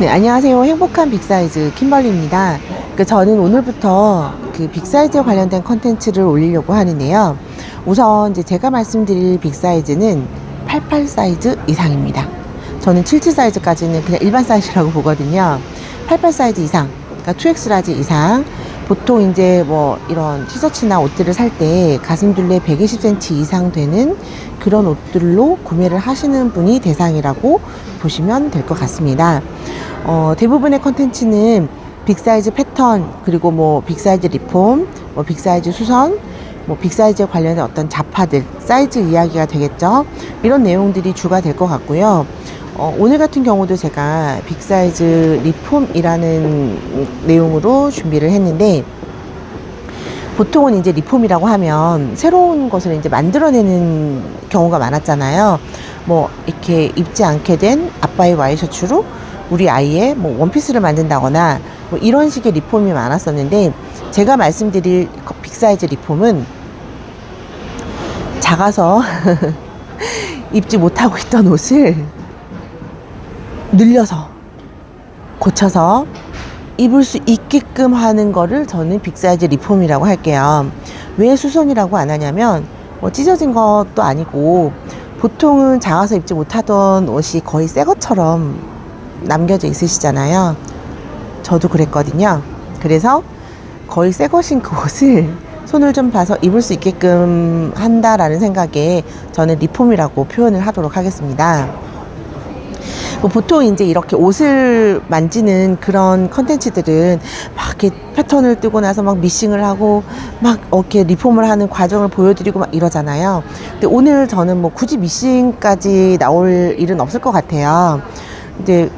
네, 안녕하세요. 행복한 빅사이즈 킴벌리입니다. 저는 오늘부터 그 빅사이즈에 관련된 컨텐츠를 올리려고 하는데요. 우선 이제 제가 말씀드릴 빅사이즈는 88 사이즈 이상입니다. 저는 77 사이즈까지는 그냥 일반 사이즈라고 보거든요. 88 사이즈 이상, 그러니까 2X 라지 이상. 보통 이제 뭐 이런 티셔츠나 옷들을 살 때 가슴둘레 120cm 이상 되는 그런 옷들로 구매를 하시는 분이 대상이라고 보시면 될 것 같습니다. 대부분의 컨텐츠는 빅사이즈 패턴, 그리고 뭐 빅사이즈 리폼, 뭐 빅사이즈 수선, 뭐 빅사이즈에 관련된 어떤 잡화들, 사이즈 이야기가 되겠죠. 이런 내용들이 주가 될 것 같고요. 오늘 같은 경우도 제가 빅사이즈 리폼이라는 내용으로 준비를 했는데, 보통은 이제 리폼이라고 하면 새로운 것을 이제 만들어내는 경우가 많았잖아요. 뭐 이렇게 입지 않게 된 아빠의 와이셔츠로 우리 아이의 뭐 원피스를 만든다거나 뭐 이런 식의 리폼이 많았었는데, 제가 말씀드릴 빅사이즈 리폼은 작아서 입지 못하고 있던 옷을 늘려서 고쳐서 입을 수 있게끔 하는 거를 저는 빅사이즈 리폼이라고 할게요. 왜 수선이라고 안 하냐면 뭐 찢어진 것도 아니고, 보통은 작아서 입지 못하던 옷이 거의 새 것처럼 남겨져 있으시잖아요. 저도 그랬거든요. 그래서 거의 새 것인 그 옷을 손을 좀 봐서 입을 수 있게끔 한다라는 생각에 저는 리폼이라고 표현을 하도록 하겠습니다. 보통 이제 이렇게 옷을 만지는 그런 컨텐츠들은 막 이렇게 패턴을 뜨고 나서 막 미싱을 하고 막 이렇게 리폼을 하는 과정을 보여드리고 막 이러잖아요. 근데 오늘 저는 뭐 굳이 미싱까지 나올 일은 없을 것 같아요. 이제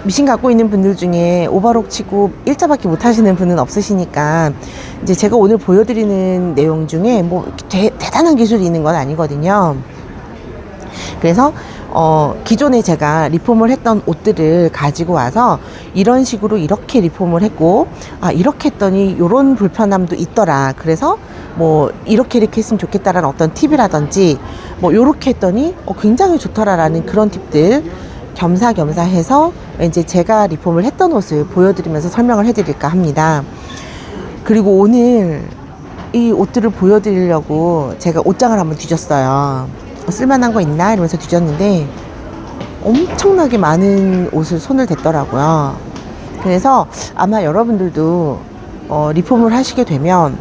미싱 갖고 있는 분들 중에 오버록 치고 일자밖에 못 하시는 분은 없으시니까, 이제 제가 오늘 보여드리는 내용 중에 뭐 대단한 기술이 있는 건 아니거든요. 그래서 기존에 제가 리폼을 했던 옷들을 가지고 와서 이런 식으로 이렇게 리폼을 했고, 이렇게 했더니 이런 불편함도 있더라. 그래서 뭐 이렇게 했으면 좋겠다라는 어떤 팁이라든지, 뭐 이렇게 했더니 굉장히 좋더라라는 그런 팁들 겸사겸사 해서 이제 제가 리폼을 했던 옷을 보여드리면서 설명을 해드릴까 합니다. 그리고 오늘 이 옷들을 보여드리려고 제가 옷장을 한번 뒤졌어요. 쓸만한 거 있나 이러면서 뒤졌는데 엄청나게 많은 옷을 손을 댔더라고요. 그래서 아마 여러분들도 리폼을 하시게 되면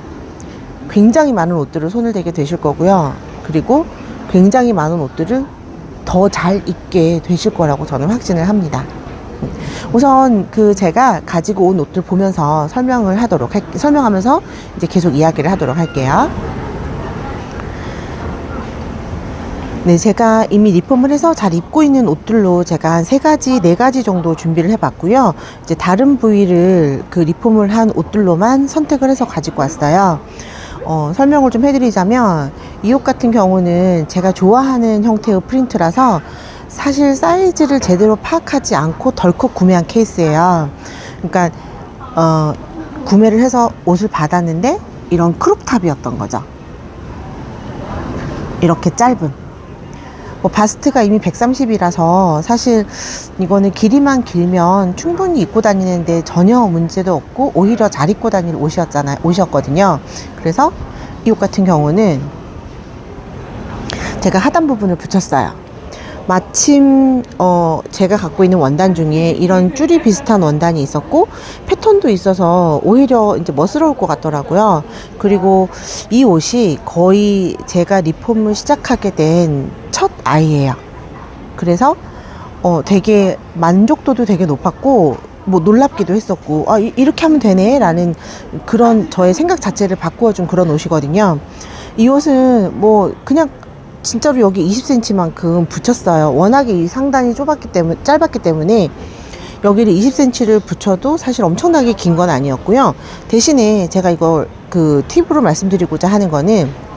굉장히 많은 옷들을 손을 대게 되실 거고요. 그리고 굉장히 많은 옷들을 더 잘 입게 되실 거라고 저는 확신을 합니다. 우선 제가 가지고 온 옷들 보면서 설명하면서 이제 계속 이야기를 하도록 할게요. 네, 제가 이미 리폼을 해서 잘 입고 있는 옷들로 제가 한 3가지, 4가지 정도 준비를 해봤고요. 이제 다른 부위를 그 리폼을 한 옷들로만 선택을 해서 가지고 왔어요. 설명을 좀 해드리자면, 이 옷 같은 경우는 제가 좋아하는 형태의 프린트라서 사실 사이즈를 제대로 파악하지 않고 덜컥 구매한 케이스예요. 그러니까 구매를 해서 옷을 받았는데 이런 크롭탑이었던 거죠. 이렇게 짧은, 뭐 바스트가 이미 130이라서 사실 이거는 길이만 길면 충분히 입고 다니는데 전혀 문제도 없고 오히려 잘 입고 다닐 옷이었거든요. 그래서 이 옷 같은 경우는 제가 하단 부분을 붙였어요. 마침 제가 갖고 있는 원단 중에 이런 쭈리 비슷한 원단이 있었고 패턴도 있어서 오히려 이제 멋스러울 것 같더라고요. 그리고 이 옷이 거의 제가 리폼을 시작하게 된 첫 아이예요. 그래서 되게 만족도도 되게 높았고, 뭐 놀랍기도 했었고, 이렇게 하면 되네 라는 그런 저의 생각 자체를 바꾸어준 그런 옷이거든요. 이 옷은 뭐 그냥 진짜로 여기 20cm만큼 붙였어요. 워낙에 이 상단이 짧았기 때문에 여기를 20cm를 붙여도 사실 엄청나게 긴 건 아니었고요. 대신에 제가 이걸 팁으로 말씀드리고자 하는 거는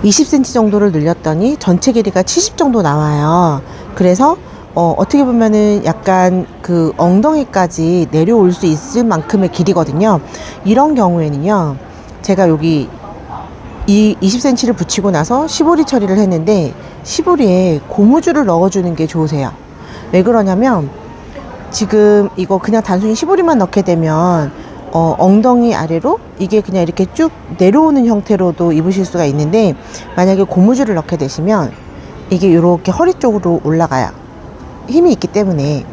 20cm 정도를 늘렸더니 전체 길이가 70 정도 나와요. 그래서 어떻게 보면은 약간 엉덩이까지 내려올 수 있을 만큼의 길이거든요. 이런 경우에는요, 제가 여기 이 20cm를 붙이고 나서 시보리 처리를 했는데, 시보리에 고무줄을 넣어주는 게 좋으세요. 왜 그러냐면 지금 이거 그냥 단순히 시보리만 넣게 되면 엉덩이 아래로 이게 그냥 이렇게 쭉 내려오는 형태로도 입으실 수가 있는데, 만약에 고무줄을 넣게 되시면 이게 이렇게 허리 쪽으로 올라가요. 힘이 있기 때문에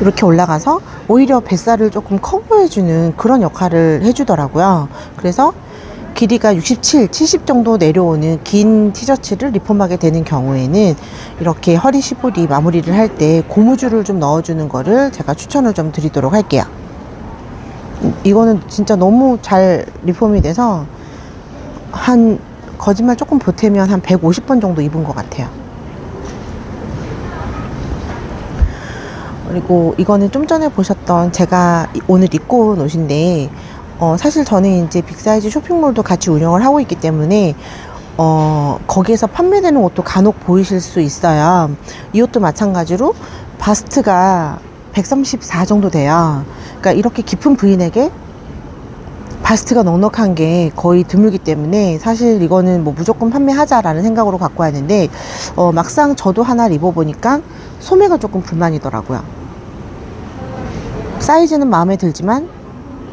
이렇게 올라가서 오히려 뱃살을 조금 커버해주는 그런 역할을 해주더라고요. 그래서 길이가 67, 70 정도 내려오는 긴 티셔츠를 리폼하게 되는 경우에는 이렇게 허리 시보리 마무리를 할 때 고무줄을 좀 넣어주는 거를 제가 추천을 좀 드리도록 할게요. 이거는 진짜 너무 잘 리폼이 돼서 한, 거짓말 조금 보태면 한 150번 정도 입은 것 같아요. 그리고 이거는 좀 전에 보셨던 제가 오늘 입고 온 옷인데, 사실 저는 이제 빅사이즈 쇼핑몰도 같이 운영을 하고 있기 때문에 거기에서 판매되는 옷도 간혹 보이실 수 있어요. 이 옷도 마찬가지로 바스트가 134 정도 돼요. 그러니까 이렇게 깊은 브이넥에 바스트가 넉넉한 게 거의 드물기 때문에 사실 이거는 뭐 무조건 판매하자라는 생각으로 갖고 왔는데, 막상 저도 하나 입어보니까 소매가 조금 불만이더라고요. 사이즈는 마음에 들지만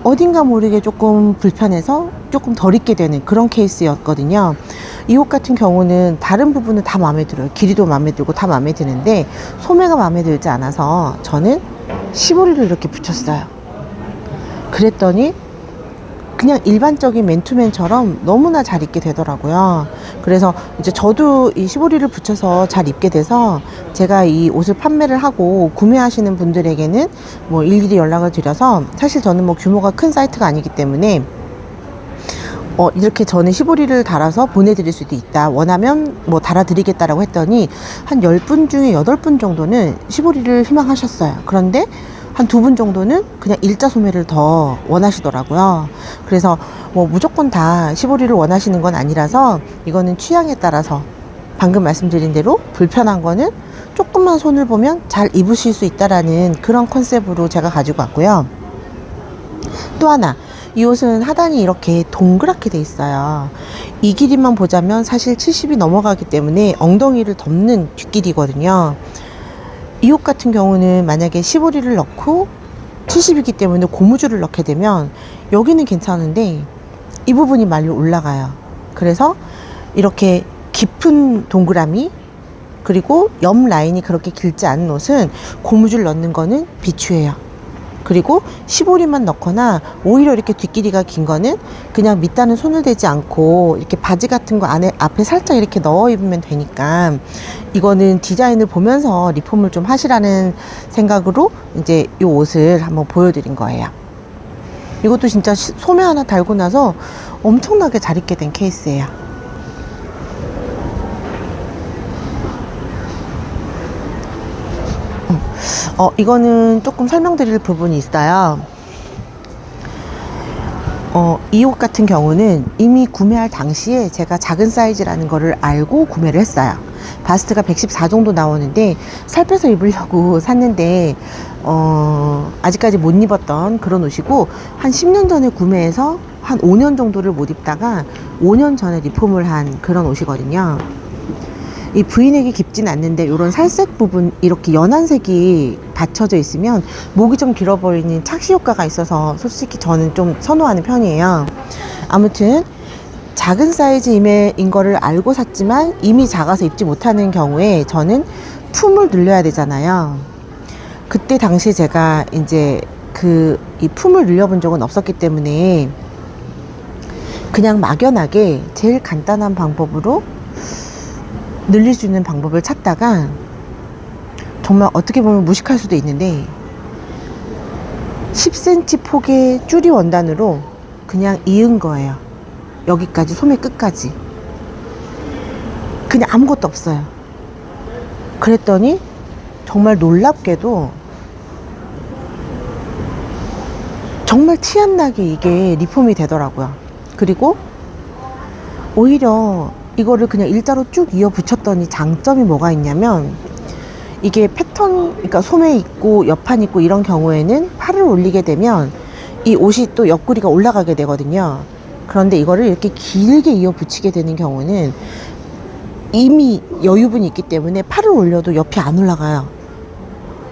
어딘가 모르게 조금 불편해서 조금 덜 입게 되는 그런 케이스였거든요. 이 옷 같은 경우는 다른 부분은 다 마음에 들어요. 길이도 마음에 들고 다 마음에 드는데 소매가 마음에 들지 않아서 저는 시보리를 이렇게 붙였어요. 그랬더니 그냥 일반적인 맨투맨처럼 너무나 잘 입게 되더라고요. 그래서 이제 저도 이 시보리를 붙여서 잘 입게 돼서 제가 이 옷을 판매를 하고 구매하시는 분들에게는 뭐 일일이 연락을 드려서, 사실 저는 뭐 규모가 큰 사이트가 아니기 때문에 이렇게 저는 시보리를 달아서 보내드릴 수도 있다, 원하면 뭐 달아드리겠다라고 했더니 한 10분 중에 8분 정도는 시보리를 희망하셨어요. 그런데 한 2분 정도는 그냥 일자 소매를 더 원하시더라고요. 그래서 뭐 무조건 다 시보리를 원하시는 건 아니라서 이거는 취향에 따라서 방금 말씀드린 대로 불편한 거는 조금만 손을 보면 잘 입으실 수 있다라는 그런 컨셉으로 제가 가지고 왔고요. 또 하나, 이 옷은 하단이 이렇게 동그랗게 돼 있어요. 이 길이만 보자면 사실 70이 넘어가기 때문에 엉덩이를 덮는 뒷길이거든요. 이 옷 같은 경우는 만약에 시보리를 넣고 70이기 때문에 고무줄을 넣게 되면 여기는 괜찮은데 이 부분이 말려 올라가요. 그래서 이렇게 깊은 동그라미, 그리고 옆 라인이 그렇게 길지 않은 옷은 고무줄 넣는 거는 비추해요. 그리고 시보리만 넣거나 오히려 이렇게 뒷길이가 긴 거는 그냥 밑단은 손을 대지 않고 이렇게 바지 같은 거 안에 앞에 살짝 이렇게 넣어 입으면 되니까, 이거는 디자인을 보면서 리폼을 좀 하시라는 생각으로 이제 이 옷을 한번 보여드린 거예요. 이것도 진짜 소매 하나 달고 나서 엄청나게 잘 입게 된 케이스예요. 이거는 조금 설명드릴 부분이 있어요. 이 옷 같은 경우는 이미 구매할 당시에 제가 작은 사이즈라는 거를 알고 구매를 했어요. 바스트가 114 정도 나오는데 살 빼서 입으려고 샀는데 아직까지 못 입었던 그런 옷이고, 한 10년 전에 구매해서 한 5년 정도를 못 입다가 5년 전에 리폼을 한 그런 옷이거든요. 이 브이넥이 깊진 않는데 이런 살색 부분, 이렇게 연한 색이 받쳐져 있으면 목이 좀 길어 보이는 착시 효과가 있어서 솔직히 저는 좀 선호하는 편이에요. 아무튼 작은 사이즈인 거를 알고 샀지만 이미 작아서 입지 못하는 경우에 저는 품을 늘려야 되잖아요. 그때 당시 제가 이제 이 품을 늘려본 적은 없었기 때문에 그냥 막연하게 제일 간단한 방법으로 늘릴 수 있는 방법을 찾다가, 정말 어떻게 보면 무식할 수도 있는데 10cm 폭의 쭈리 원단으로 그냥 이은 거예요. 여기까지, 소매 끝까지 그냥 아무것도 없어요. 그랬더니 정말 놀랍게도 정말 티 안 나게 이게 리폼이 되더라고요. 그리고 오히려 이거를 그냥 일자로 쭉 이어 붙였더니 장점이 뭐가 있냐면, 이게 패턴, 그러니까 소매 있고 옆판 있고 이런 경우에는 팔을 올리게 되면 이 옷이 또 옆구리가 올라가게 되거든요. 그런데 이거를 이렇게 길게 이어 붙이게 되는 경우는 이미 여유분이 있기 때문에 팔을 올려도 옆이 안 올라가요.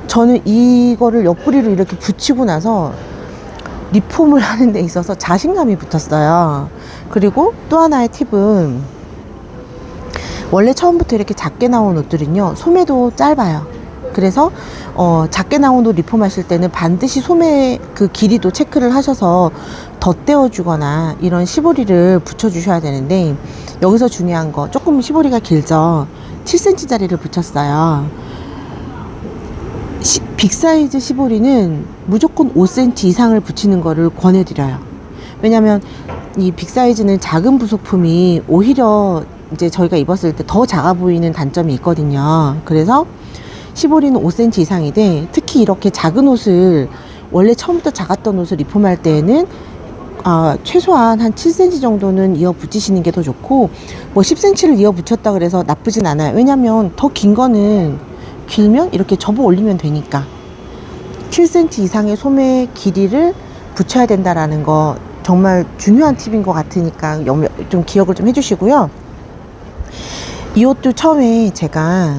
저는 이거를 옆구리로 이렇게 붙이고 나서 리폼을 하는 데 있어서 자신감이 붙었어요. 그리고 또 하나의 팁은, 원래 처음부터 이렇게 작게 나온 옷들은요, 소매도 짧아요. 그래서 작게 나온 옷 리폼하실 때는 반드시 소매 그 길이도 체크를 하셔서 덧대어 주거나 이런 시보리를 붙여 주셔야 되는데, 여기서 중요한 거, 조금 시보리가 길죠. 7cm 짜리를 붙였어요. 빅사이즈 시보리는 무조건 5cm 이상을 붙이는 거를 권해드려요. 왜냐면 이 빅사이즈는 작은 부속품이 오히려 이제 저희가 입었을 때 더 작아 보이는 단점이 있거든요. 그래서 시보리는 5cm 이상이돼, 특히 이렇게 작은 옷을, 원래 처음부터 작았던 옷을 리폼할 때에는 최소한 한 7cm 정도는 이어 붙이시는 게 더 좋고, 뭐 10cm를 이어 붙였다 그래서 나쁘진 않아요. 왜냐면 더 긴 거는 길면 이렇게 접어 올리면 되니까. 7cm 이상의 소매 길이를 붙여야 된다라는 거 정말 중요한 팁인 것 같으니까 좀 기억을 좀 해주시고요. 이 옷도 처음에 제가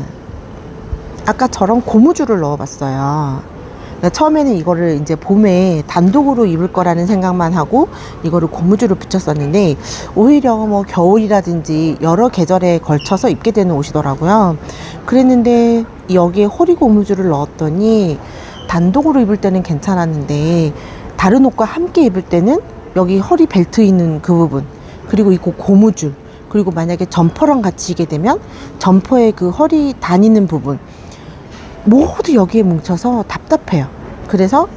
아까처럼 고무줄을 넣어봤어요. 그러니까 처음에는 이거를 이제 봄에 단독으로 입을 거라는 생각만 하고 이거를 고무줄을 붙였었는데, 오히려 뭐 겨울이라든지 여러 계절에 걸쳐서 입게 되는 옷이더라고요. 그랬는데 여기에 허리 고무줄을 넣었더니 단독으로 입을 때는 괜찮았는데, 다른 옷과 함께 입을 때는 여기 허리 벨트 있는 그 부분, 그리고 이 고무줄, 그리고 만약에 점퍼랑 같이 입게 되면 점퍼의 그 허리 다니는 부분, 모두 여기에 뭉쳐서 답답해요. 그래서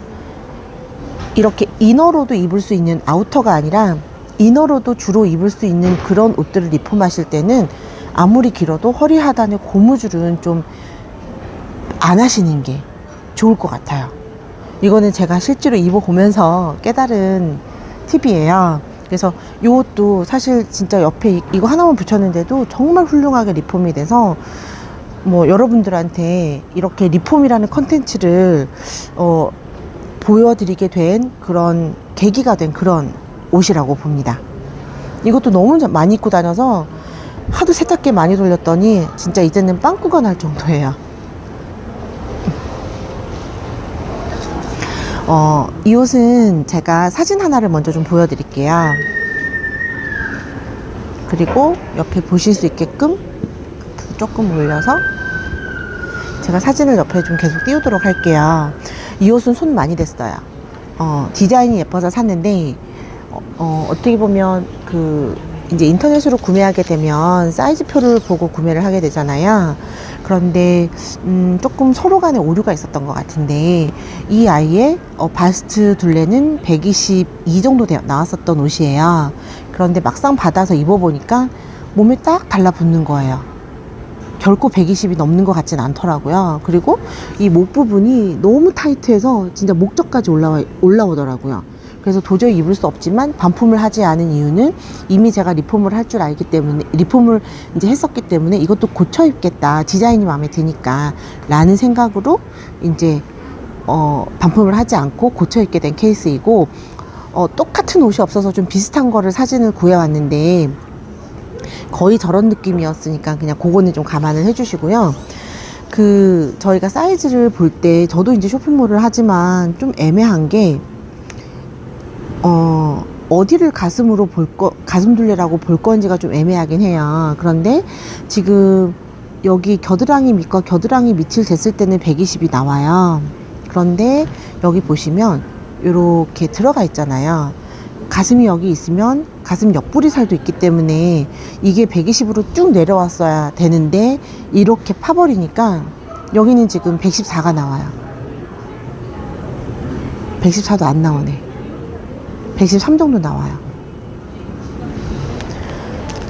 이렇게 이너로도 입을 수 있는, 아우터가 아니라 이너로도 주로 입을 수 있는 그런 옷들을 리폼하실 때는 아무리 길어도 허리 하단에 고무줄은 좀 안 하시는 게 좋을 것 같아요. 이거는 제가 실제로 입어보면서 깨달은 팁이에요. 그래서 이 옷도 사실 진짜 옆에 이거 하나만 붙였는데도 정말 훌륭하게 리폼이 돼서, 뭐 여러분들한테 이렇게 리폼이라는 컨텐츠를 보여드리게 된 그런 계기가 된 그런 옷이라고 봅니다. 이것도 너무 많이 입고 다녀서 하도 세탁기 많이 돌렸더니 진짜 이제는 빵꾸가 날 정도예요. 이 옷은 제가 사진 하나를 먼저 좀 보여드릴게요. 그리고 옆에 보실 수 있게끔 조금 올려서 제가 사진을 옆에 좀 계속 띄우도록 할게요. 이 옷은 손 많이 댔어요. 디자인이 예뻐서 샀는데, 어떻게 보면 이제 인터넷으로 구매하게 되면 사이즈표를 보고 구매를 하게 되잖아요. 그런데 조금 서로 간에 오류가 있었던 것 같은데, 이 아이의 바스트 둘레는 122 정도 나왔었던 옷이에요. 그런데 막상 받아서 입어보니까 몸에 딱 달라붙는 거예요. 결코 120이 넘는 것 같진 않더라고요. 그리고 이 목 부분이 너무 타이트해서 진짜 목젖까지 올라오더라고요. 그래서 도저히 입을 수 없지만 반품을 하지 않은 이유는, 이미 제가 리폼을 할 줄 알기 때문에, 리폼을 이제 했었기 때문에 이것도 고쳐 입겠다, 디자인이 마음에 드니까 라는 생각으로 이제 반품을 하지 않고 고쳐 입게 된 케이스이고, 똑같은 옷이 없어서 좀 비슷한 거를 사진을 구해왔는데 거의 저런 느낌이었으니까 그냥 그거는 좀 감안을 해주시고요. 저희가 사이즈를 볼 때, 저도 이제 쇼핑몰을 하지만 좀 애매한 게, 어디를 가슴으로 가슴 둘레라고 볼 건지가 좀 애매하긴 해요. 그런데 지금 여기 겨드랑이 밑과 겨드랑이 밑을 쟀을 때는 120이 나와요. 그런데 여기 보시면 이렇게 들어가 있잖아요. 가슴이 여기 있으면 가슴 옆구리 살도 있기 때문에 이게 120으로 쭉 내려왔어야 되는데, 이렇게 파버리니까 여기는 지금 114가 나와요. 114도 안 나오네. 113 정도 나와요.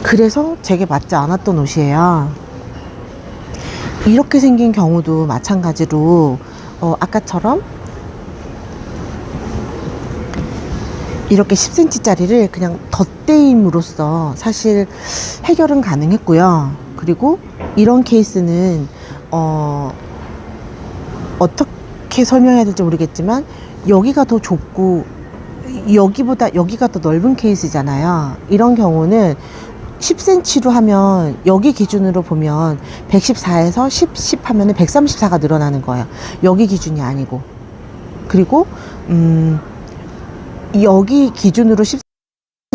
그래서 제게 맞지 않았던 옷이에요. 이렇게 생긴 경우도 마찬가지로 아까처럼 이렇게 10cm 짜리를 그냥 덧대임으로써 사실 해결은 가능했고요. 그리고 이런 케이스는 어떻게 설명해야 될지 모르겠지만, 여기가 더 좁고 여기보다 여기가 더 넓은 케이스잖아요. 이런 경우는 10cm로 하면 여기 기준으로 보면 114에서 10 하면은 134가 늘어나는 거예요. 여기 기준이 아니고. 그리고 여기 기준으로 10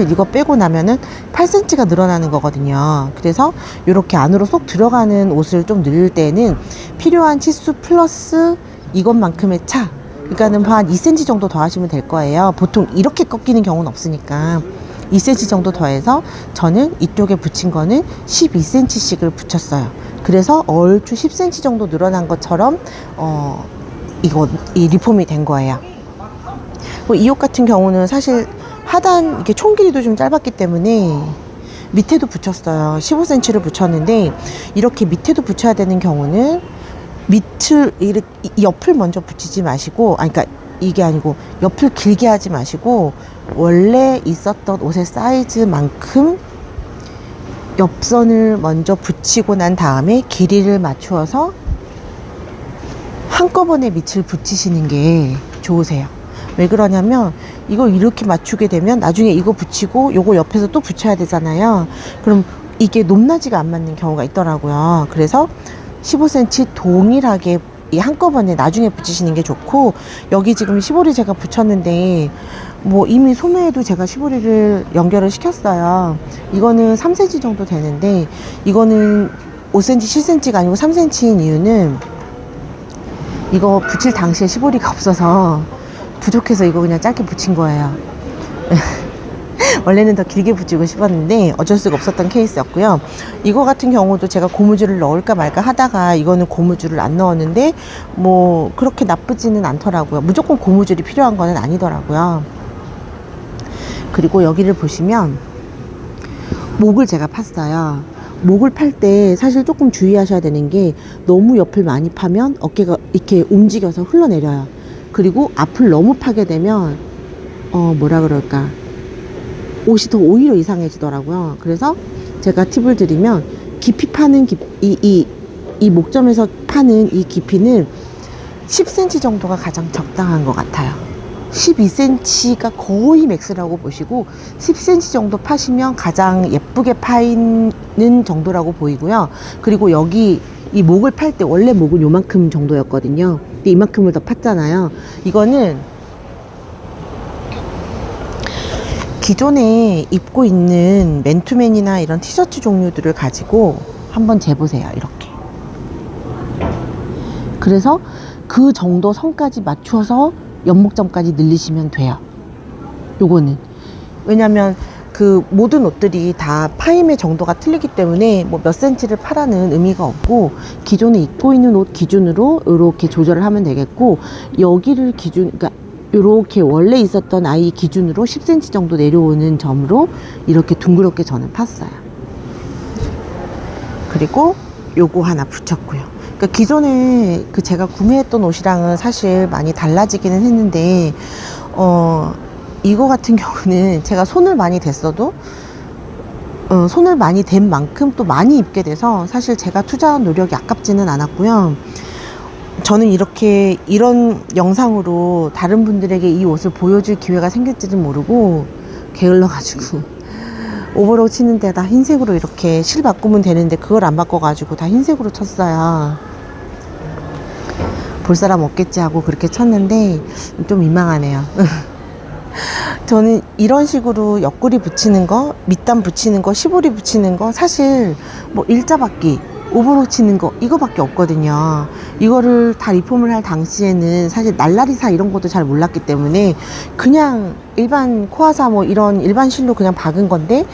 이거 빼고 나면은 8cm가 늘어나는 거거든요. 그래서 이렇게 안으로 쏙 들어가는 옷을 좀 늘릴 때는 필요한 치수 플러스 이것만큼의 차, 그러니까는 한 2cm 정도 더 하시면 될 거예요. 보통 이렇게 꺾이는 경우는 없으니까 2cm 정도 더해서 저는 이쪽에 붙인 거는 12cm씩을 붙였어요. 그래서 얼추 10cm 정도 늘어난 것처럼 이 리폼이 된 거예요. 이 옷 같은 경우는 사실 하단 이렇게 총 길이도 좀 짧았기 때문에 밑에도 붙였어요. 15cm를 붙였는데 이렇게 밑에도 붙여야 되는 경우는 밑을 이렇게 옆을 먼저 붙이지 마시고, 그러니까 이게 아니고 옆을 길게 하지 마시고 원래 있었던 옷의 사이즈만큼 옆선을 먼저 붙이고 난 다음에 길이를 맞추어서 한꺼번에 밑을 붙이시는 게 좋으세요. 왜 그러냐면 이거 이렇게 맞추게 되면 나중에 이거 붙이고 요거 옆에서 또 붙여야 되잖아요. 그럼 이게 높낮이가 안 맞는 경우가 있더라고요. 그래서 15cm 동일하게 한꺼번에 나중에 붙이시는 게 좋고, 여기 지금 15리 제가 붙였는데 뭐 이미 소매에도 제가 15리를 연결을 시켰어요. 이거는 3cm 정도 되는데 이거는 5cm, 7cm가 아니고 3cm인 이유는 이거 붙일 당시에 15리가 없어서 부족해서 이거 그냥 짧게 붙인 거예요. 원래는 더 길게 붙이고 싶었는데 어쩔 수가 없었던 케이스였고요. 이거 같은 경우도 제가 고무줄을 넣을까 말까 하다가 이거는 고무줄을 안 넣었는데 뭐 그렇게 나쁘지는 않더라고요. 무조건 고무줄이 필요한 거는 아니더라고요. 그리고 여기를 보시면 목을 제가 팠어요. 목을 팔 때 사실 조금 주의하셔야 되는 게 너무 옆을 많이 파면 어깨가 이렇게 움직여서 흘러내려요. 그리고 앞을 너무 파게 되면 뭐라 그럴까, 옷이 더 오히려 이상해지더라고요. 그래서 제가 팁을 드리면 깊이 파는 이 목점에서 파는 이 깊이는 10cm 정도가 가장 적당한 것 같아요. 12cm가 거의 맥스라고 보시고 10cm 정도 파시면 가장 예쁘게 파이는 정도라고 보이고요. 그리고 여기 이 목을 팔 때 원래 목은 요만큼 정도였거든요. 근데 이만큼을 더 팠잖아요. 이거는 기존에 입고 있는 맨투맨이나 이런 티셔츠 종류들을 가지고 한번 재보세요. 이렇게. 그래서 그 정도 선까지 맞춰서 연목점까지 늘리시면 돼요. 요거는. 왜냐면 그 모든 옷들이 다 파임의 정도가 틀리기 때문에 뭐 몇 센치를 파라는 의미가 없고, 기존에 입고 있는 옷 기준으로 이렇게 조절을 하면 되겠고, 여기를 그러니까 이렇게 원래 있었던 아이 기준으로 10cm 정도 내려오는 점으로 이렇게 둥그렇게 저는 팠어요. 그리고 요거 하나 붙였고요. 그러니까 기존에 그 제가 구매했던 옷이랑은 사실 많이 달라지기는 했는데 이거 같은 경우는 제가 손을 많이 댔어도 손을 많이 댄 만큼 또 많이 입게 돼서 사실 제가 투자한 노력이 아깝지는 않았고요. 저는 이런 영상으로 다른 분들에게 이 옷을 보여줄 기회가 생길지는 모르고 게을러가지고 오버롤 치는 데다 흰색으로 이렇게 실 바꾸면 되는데 그걸 안 바꿔가지고 다 흰색으로 쳤어요. 볼 사람 없겠지 하고 그렇게 쳤는데 좀 민망하네요. 저는 이런 식으로 옆구리 붙이는 거, 밑단 붙이는 거, 시보리 붙이는 거 사실 뭐 일자바퀴, 오버롤 치는 거 이거밖에 없거든요. 이거를 다 리폼을 할 당시에는 사실 날라리사 이런 것도 잘 몰랐기 때문에 그냥 일반 코아사 뭐 이런 일반 실로 그냥 박은 건데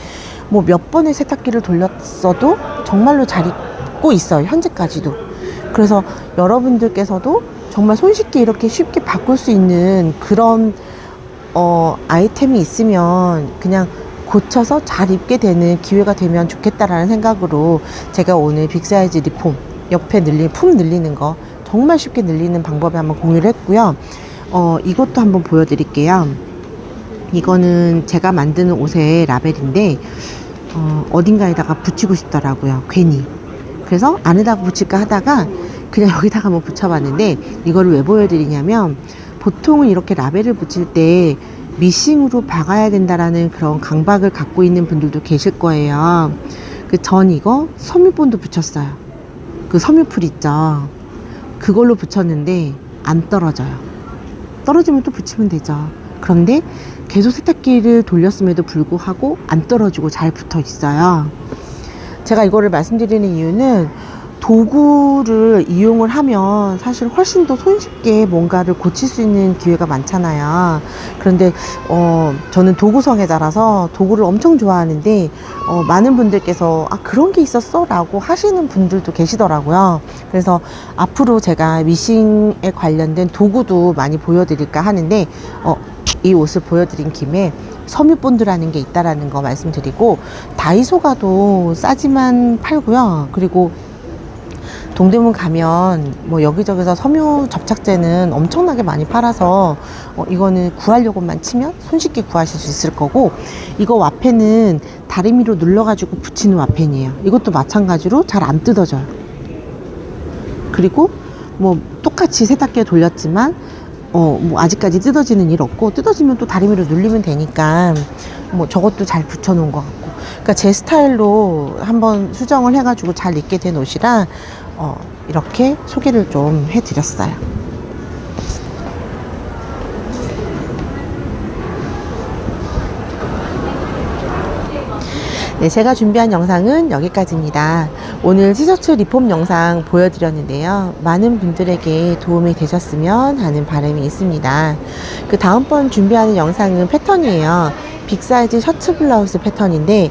뭐 몇 번의 세탁기를 돌렸어도 정말로 잘 입고 있어요. 현재까지도. 그래서 여러분들께서도 정말 손쉽게 이렇게 쉽게 바꿀 수 있는 그런 아이템이 있으면 그냥 고쳐서 잘 입게 되는 기회가 되면 좋겠다라는 생각으로 제가 오늘 빅사이즈 리폼 옆에 품 늘리는 거 정말 쉽게 늘리는 방법을 한번 공유를 했고요. 이것도 한번 보여드릴게요. 이거는 제가 만드는 옷의 라벨인데 어딘가에다가 붙이고 싶더라고요. 괜히. 그래서 안에다가 붙일까 하다가 그냥 여기다가 한번 붙여봤는데, 이거를 왜 보여드리냐면 보통은 이렇게 라벨을 붙일 때 미싱으로 박아야 된다라는 그런 강박을 갖고 있는 분들도 계실 거예요. 전 이거 섬유본도 붙였어요. 그 섬유풀 있죠. 그걸로 붙였는데 안 떨어져요. 떨어지면 또 붙이면 되죠. 그런데 계속 세탁기를 돌렸음에도 불구하고 안 떨어지고 잘 붙어 있어요. 제가 이거를 말씀드리는 이유는 도구를 이용을 하면 사실 훨씬 더 손쉽게 뭔가를 고칠 수 있는 기회가 많잖아요. 그런데 저는 도구성애자라서 도구를 엄청 좋아하는데 많은 분들께서 그런 게 있었어? 라고 하시는 분들도 계시더라고요. 그래서 앞으로 제가 미싱에 관련된 도구도 많이 보여드릴까 하는데 이 옷을 보여드린 김에 섬유본드라는 게 있다라는 거 말씀드리고, 다이소 가도 싸지만 팔고요. 그리고 동대문 가면 뭐 여기저기서 섬유 접착제는 엄청나게 많이 팔아서 이거는 구하려고만 치면 손쉽게 구하실 수 있을 거고, 이거 와펜은 다리미로 눌러가지고 붙이는 와펜이에요. 이것도 마찬가지로 잘 안 뜯어져요. 그리고 뭐 똑같이 세탁기에 돌렸지만 뭐 아직까지 뜯어지는 일 없고, 뜯어지면 또 다리미로 눌리면 되니까 뭐 저것도 잘 붙여놓은 것 같고, 그러니까 제 스타일로 한번 수정을 해가지고 잘 입게 된 옷이라 이렇게 소개를 좀 해드렸어요. 네, 제가 준비한 영상은 여기까지입니다. 오늘 티셔츠 리폼 영상 보여드렸는데요. 많은 분들에게 도움이 되셨으면 하는 바람이 있습니다. 그 다음번 준비하는 영상은 패턴이에요. 빅사이즈 셔츠 블라우스 패턴인데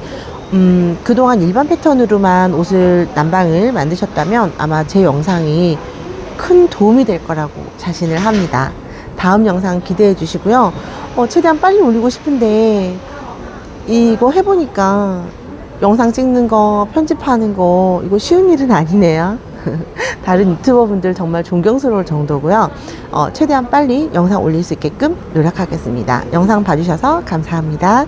그동안 일반 패턴으로만 옷을 난방을 만드셨다면 아마 제 영상이 큰 도움이 될 거라고 자신을 합니다. 다음 영상 기대해 주시고요. 최대한 빨리 올리고 싶은데 이거 해보니까 영상 찍는 거, 편집하는 거 이거 쉬운 일은 아니네요. 다른 유튜버 분들 정말 존경스러울 정도고요. 최대한 빨리 영상 올릴 수 있게끔 노력하겠습니다. 영상 봐주셔서 감사합니다.